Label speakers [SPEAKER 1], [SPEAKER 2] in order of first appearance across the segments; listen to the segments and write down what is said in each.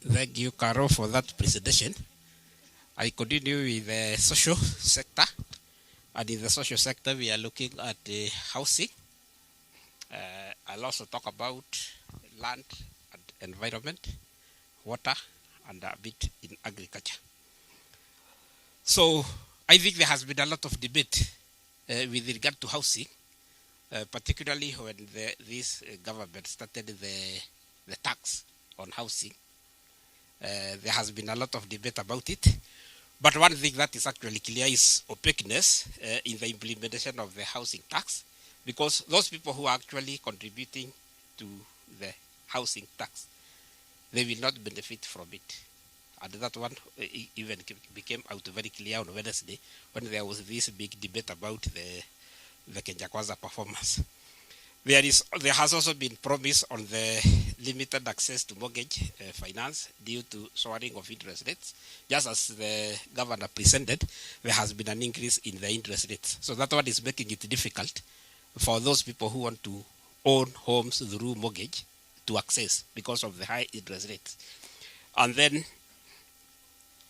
[SPEAKER 1] Thank you, Caro, for that presentation. I continue with the social sector. And in the social sector, we are looking at housing. I'll also talk about land and environment, water, and a bit in agriculture. So I think there has been a lot of debate with regard to housing, particularly when this government started the tax on housing. There has been a lot of debate about it. But one thing that is actually clear is opaqueness in the implementation of the housing tax, because those people who are actually contributing to the housing tax, they will not benefit from it. And that one even became out very clear on Wednesday when there was this big debate about the Kenya Kwanza performance. There has also been promise on the limited access to mortgage finance due to soaring of interest rates. Just as the governor presented, there has been an increase in the interest rates. So that one is making it difficult for those people who want to own homes through mortgage to access because of the high interest rates. And then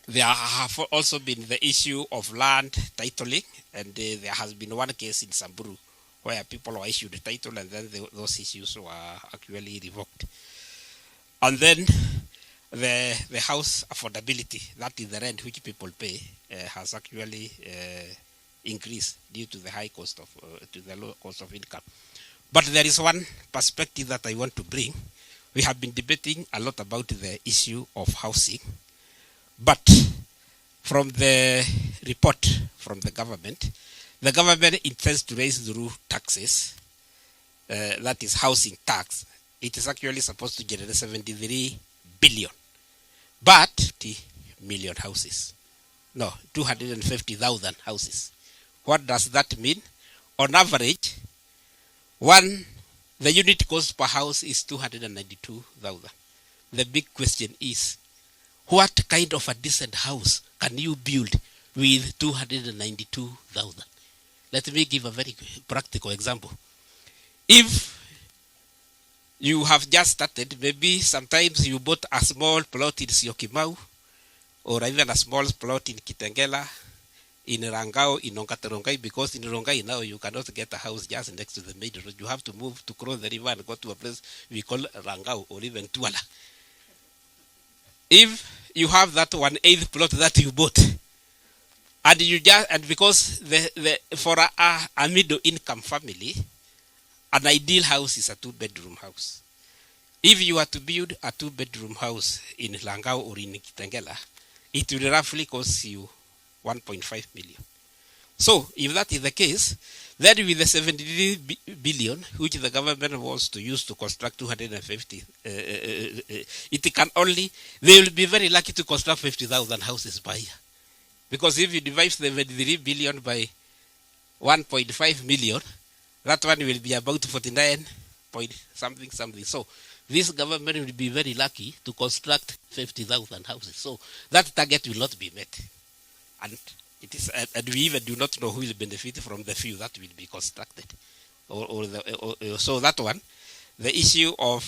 [SPEAKER 1] there have also been the issue of land titling, and there has been one case in Samburu where people were issued a title and then those issues were actually revoked. And then the house affordability, that is the rent which people pay, has actually increased due to the high cost of, to the low cost of income. But there is one perspective that I want to bring. We have been debating a lot about the issue of housing, but from the report from the government intends to raise through taxes, that is housing tax. It is actually supposed to generate 73 billion, but 30 million houses. No, 250,000 houses. What does that mean? On average, the unit cost per house is 292,000. The big question is, what kind of a decent house can you build with 292,000? Let me give a very practical example. If you have just started, maybe sometimes you bought a small plot in Syokimau, or even a small plot in Kitengela, in Rangao, in Rongai, because in Rongai now you cannot get a house just next to the main road. You have to move to cross the river and go to a place we call Rangao or even Tuala. If you have that 1/8 plot that you bought, and because for a middle income family, an ideal house is a 2-bedroom house. If you are to build a 2-bedroom house in Langao or in Kitengela, it will roughly cost you 1.5 million. So if that is the case, then with the 73 billion, which the government wants to use to construct 250, they will be very lucky to construct 50,000 houses per year. Because if you divide 73 billion by 1.5 million, that one will be about 49 point something. So this government will be very lucky to construct 50,000 houses. So that target will not be met. And and we even do not know who will benefit from the few that will be constructed. So that one, the issue of